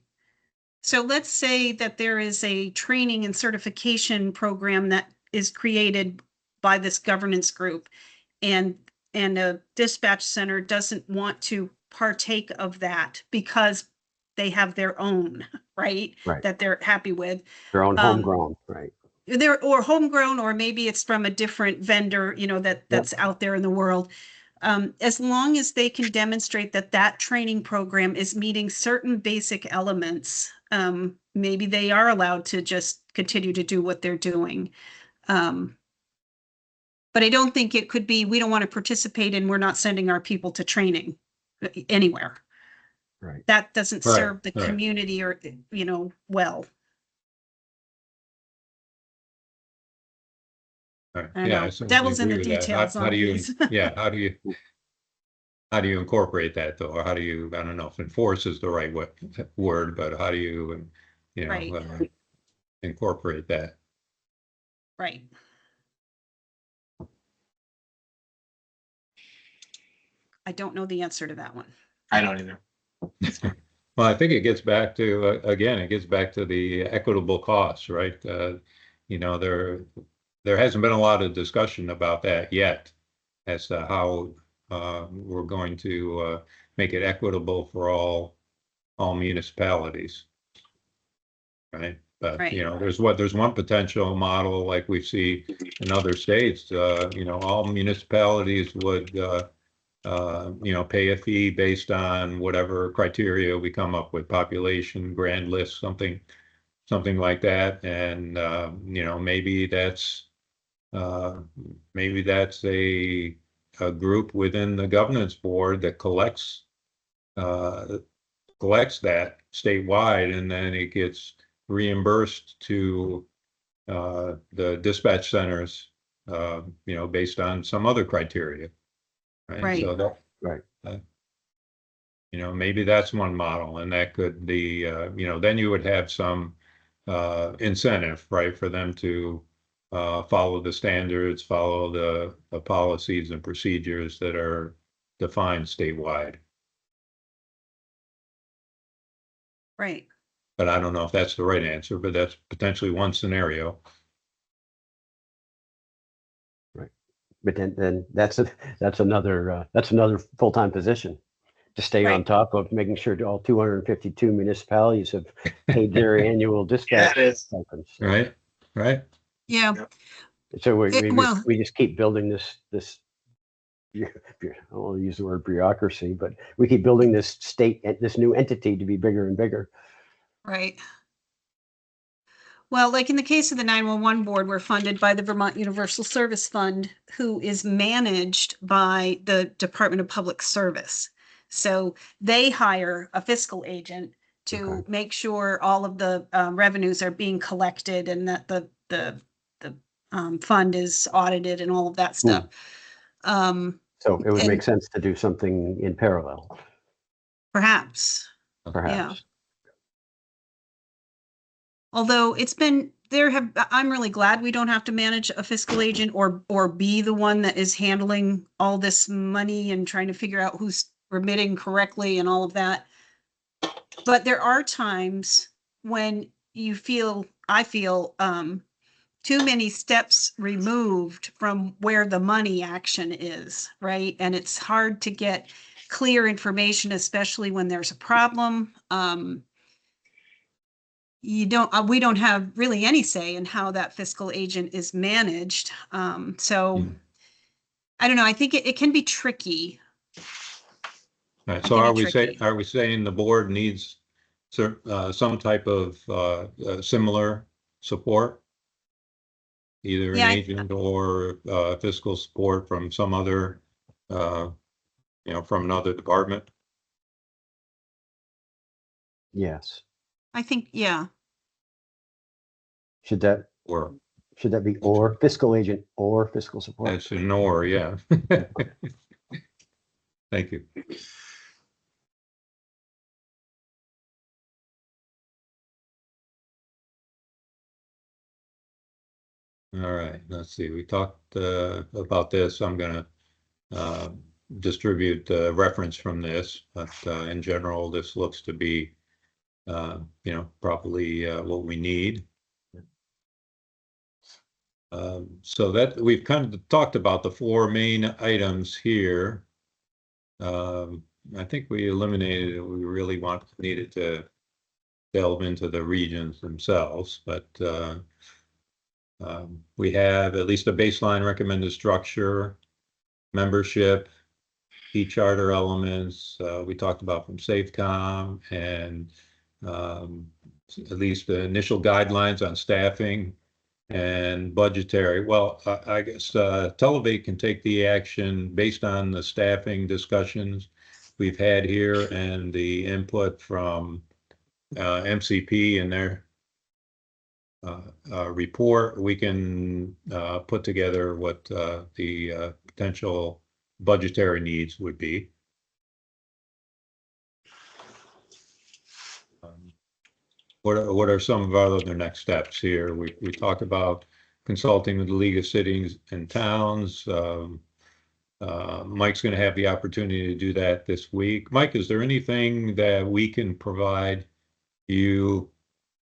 So let's say that there is a training and certification program that is created by this governance group, and a dispatch center doesn't want to partake of that because they have their own, right? Right. That they're happy with. Their own homegrown, right? Or homegrown, or maybe it's from a different vendor, that's out there in the world. As long as they can demonstrate that that training program is meeting certain basic elements, maybe they are allowed to just continue to do what they're doing. But I don't think it could be, we don't want to participate and we're not sending our people to training anywhere. Right. That doesn't serve the Right. community or, well. Right. I Yeah, know. I certainly Devil's in agree the with that. details How on do you, these. how do you incorporate that, though? Or how do you, I don't know if enforce is the right word, but how do you, Right. incorporate that? Right. I don't know the answer to that one. I don't either. Well, I think it gets back to, again, it gets back to the equitable costs, right? There hasn't been a lot of discussion about that yet as to how we're going to make it equitable for all municipalities, right? But Right. there's one potential model like we see in other states. All municipalities would pay a fee based on whatever criteria we come up with, population, grand list, something like that. And maybe that's a group within the governance board that collects that statewide, and then it gets reimbursed to the dispatch centers, based on some other criteria. Right. Right. So Right. You know, maybe that's one model, and that could be, you know, then you would have some incentive, right, for them to follow the standards, follow the policies and procedures that are defined statewide. Right. But I don't know if that's the right answer, but that's potentially one scenario. But then that's another full-time position to stay on Right. top of making sure all 252 municipalities have paid their annual Yeah, dispatch it is. stipends. Right, right. Yeah. Yep. So Well, we just keep building this. I won't use the word bureaucracy, but we keep building this this new entity to be bigger and bigger. right. Well, like in the case of the 911 board, we're funded by the Vermont Universal Service Fund, who is managed by the Department of Public Service. So they hire a fiscal agent to Okay. make sure all of the revenues are being collected and that the fund is audited and all of that stuff. So it would And make sense to do something in parallel, perhaps, yeah. perhaps. Although I'm really glad we don't have to manage a fiscal agent or be the one that is handling all this money and trying to figure out who's remitting correctly and all of that. But there are times when I feel too many steps removed from where the money action is, right? And it's hard to get clear information, especially when there's a problem. We don't have really any say in how that fiscal agent is managed. So I don't know. I think it can be tricky. Right. It So can be are we saying the board needs some type of similar support? Either an Yeah, agent or fiscal support from some other, you know, from another department? Yes. I think, yeah. Should that Or be or fiscal agent or fiscal support? that's an or, yeah. Thank you. All right, let's see. We talked about this. I'm gonna distribute reference from this, but in general, this looks to be, you know, probably what we need. So that we've kind of talked about the four main items here. I think we eliminated, we really needed to delve into the regions themselves, but we have at least a baseline recommended structure, membership, key charter elements. We talked about from SafeCom and at least the initial guidelines on staffing and budgetary. Well, I guess Televate can take the action based on the staffing discussions we've had here and the input from MCP and their report. We can put together what the potential budgetary needs would be. What are some of our other next steps here? We talked about consulting with the League of Cities and Towns. Mike's going to have the opportunity to do that this week. Mike, is there anything that we can provide you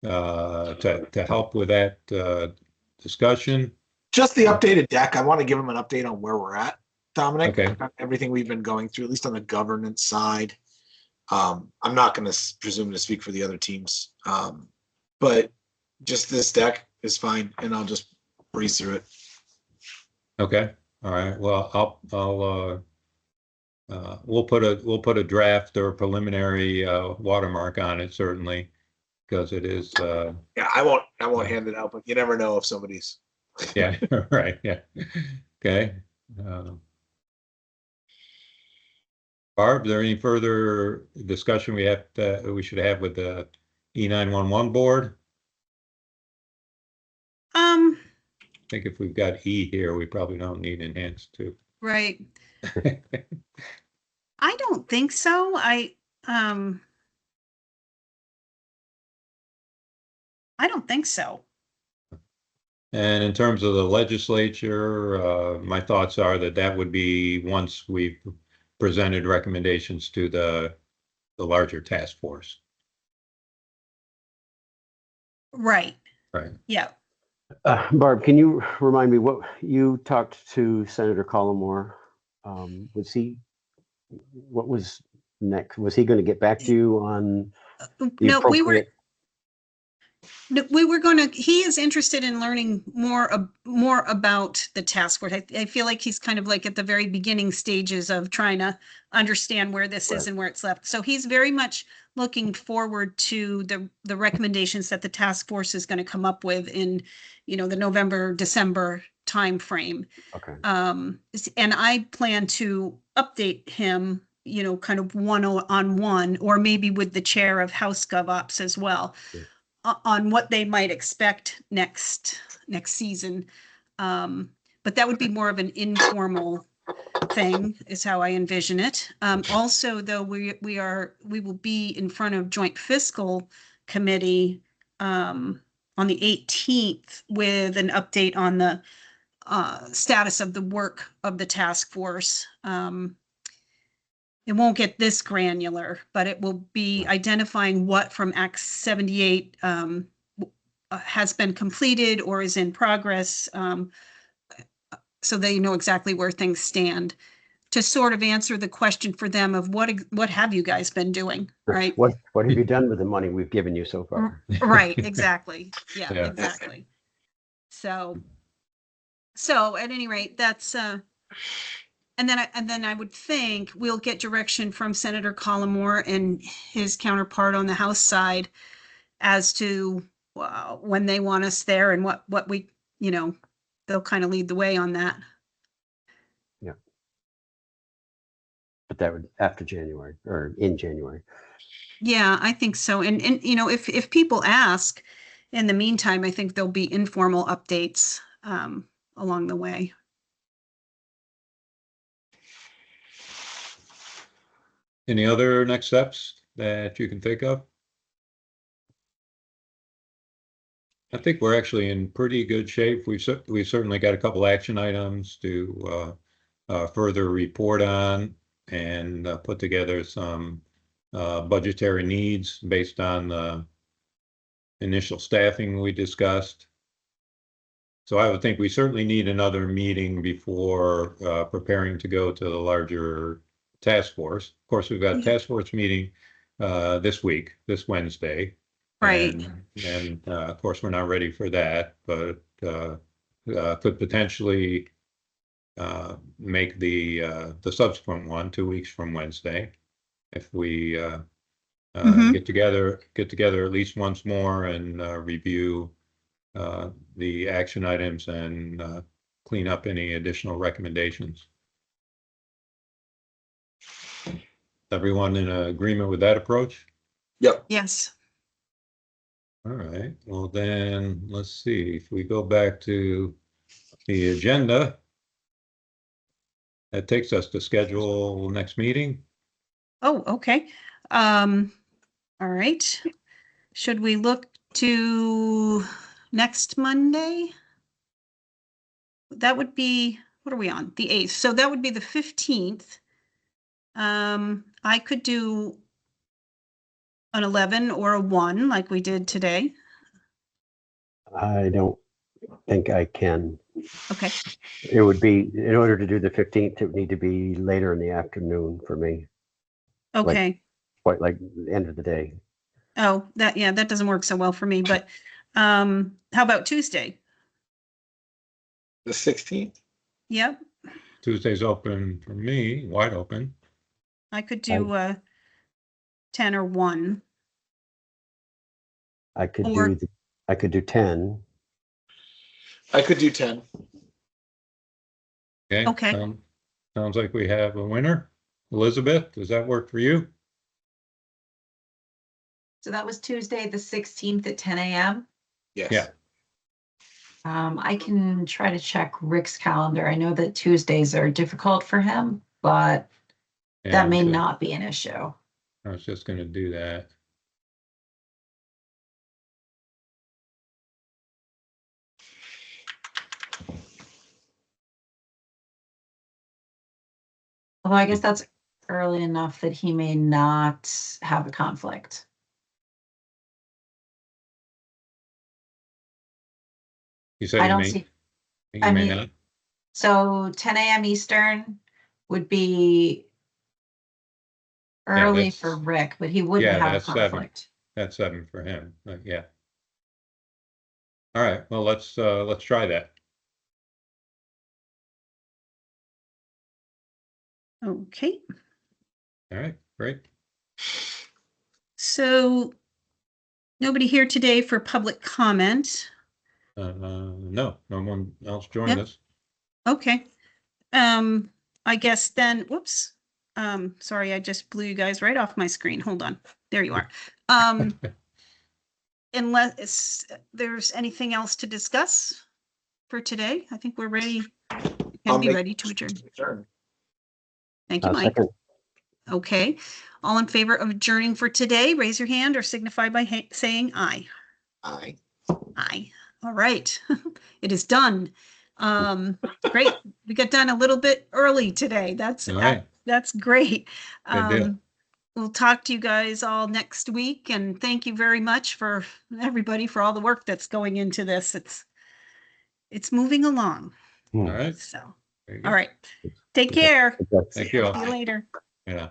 to help with that discussion? Just the updated deck. I want to give them an update on where we're at, Dominic. Okay. Everything we've been going through, at least on the governance side. I'm not going to presume to speak for the other teams, but just this deck is fine, and I'll just breeze through it. Okay. All right. Well, we'll put a draft or a preliminary watermark on it, certainly, because it is. Yeah, I won't hand it out, but you never know if somebody's. Yeah. Right. Yeah. Okay. Barb, is there any further discussion we should have with the E911 board? I think if we've got E here, we probably don't need enhanced too. Right. I don't think so. Um, I don't think so. And in terms of the legislature, my thoughts are that that would be once we've presented recommendations to the larger task force. Right. Right. Yeah. Barb, can you remind me what you talked to Senator Collmore? Was he, what was next? Was he going to get back to you on the No, appropriate? we were going to, he is interested in learning more about the task force. I feel like he's kind of like at the very beginning stages of trying to understand where this is Right. and where it's left. So he's very much looking forward to the recommendations that the task force is going to come up with in, the November, December timeframe. Okay. And I plan to update him, kind of one-on-one, or maybe with the chair of House Gov Ops as well, Yeah. on what they might expect next season. But that would be more of an informal thing, is how I envision it. Also, though, we will be in front of Joint Fiscal Committee on the 18th with an update on the status of the work of the task force. It won't get this granular, but it will be identifying what from Act 78 has been completed or is in progress, so they know exactly where things stand, to sort of answer the question for them of what have you guys been doing, right? What have you done with the money we've given you so far? Right, exactly. Yeah, Yeah. exactly. So at any rate, that's and then I would think we'll get direction from Senator Collmore and his counterpart on the House side as to when they want us there and what we, they'll kind of lead the way on that. Yeah. But that would after January or in January. Yeah, I think so. And if people ask in the meantime, I think there'll be informal updates along the way. Any other next steps that you can think of? I think we're actually in pretty good shape. We've certainly got a couple action items to further report on and put together some budgetary needs based on the initial staffing we discussed. So I would think we certainly need another meeting before preparing to go to the larger task force. Of course, we've got a task force meeting this week, this Wednesday. Right. And of course, we're not ready for that, but could potentially make the subsequent one 2 weeks from Wednesday if we Mhm. get together at least once more and review the action items and clean up any additional recommendations. Everyone in agreement with that approach? Yep. Yes. All right, well then, let's see, if we go back to the agenda, that takes us to schedule next meeting. Oh, okay. All right. Should we look to next Monday? That would be, what are we on? The 8th. So that would be the 15th. I could do an 11 or a 1 like we did today. I don't think I can. Okay. It would be, in order to do the 15th, it would need to be later in the afternoon for me, Okay. quite like the end of the day. Oh, that doesn't work so well for me, but how about Tuesday? The 16th. Yep. Tuesday's open for me, wide open. I could do 10 or 1. I could Or- do 10. I could do 10. Okay. Sounds like we have a winner. Elizabeth, does that work for you? So that was Tuesday, the 16th at 10 a.m. Yes. Yeah. I can try to check Rick's calendar. I know that Tuesdays are difficult for him, but That may And, not be an issue. I was just gonna do that. Although I guess that's early enough that he may not have a conflict. You said I you don't may, see, you I may mean- not? so 10 AM Eastern would be early for that's- Rick, but he wouldn't yeah, have a that's 7. conflict. That's 7 for him, yeah. All right, well, let's try that. Okay, All right, great. so nobody here today for public comment. No one else joined Yep. us. Okay. I guess then, whoops. Sorry, I just blew you guys right off my screen. Hold on. There you are. Unless there's anything else to discuss for today, I think we're ready. I'll Can be make- ready to adjourn. Sure. Thank you, Mike. Second. Okay. All in favor of adjourning for today, raise your hand or signify by saying aye. Aye. Aye. All right. It is done. Great. We got done a little bit early today. That's All right. that's great. Good deal. We'll talk to you guys all next week, and thank you very much for everybody for all the work that's going into this. It's moving along. All right. So, Very good. all right. Take care. Thank you all. See you later. Yeah.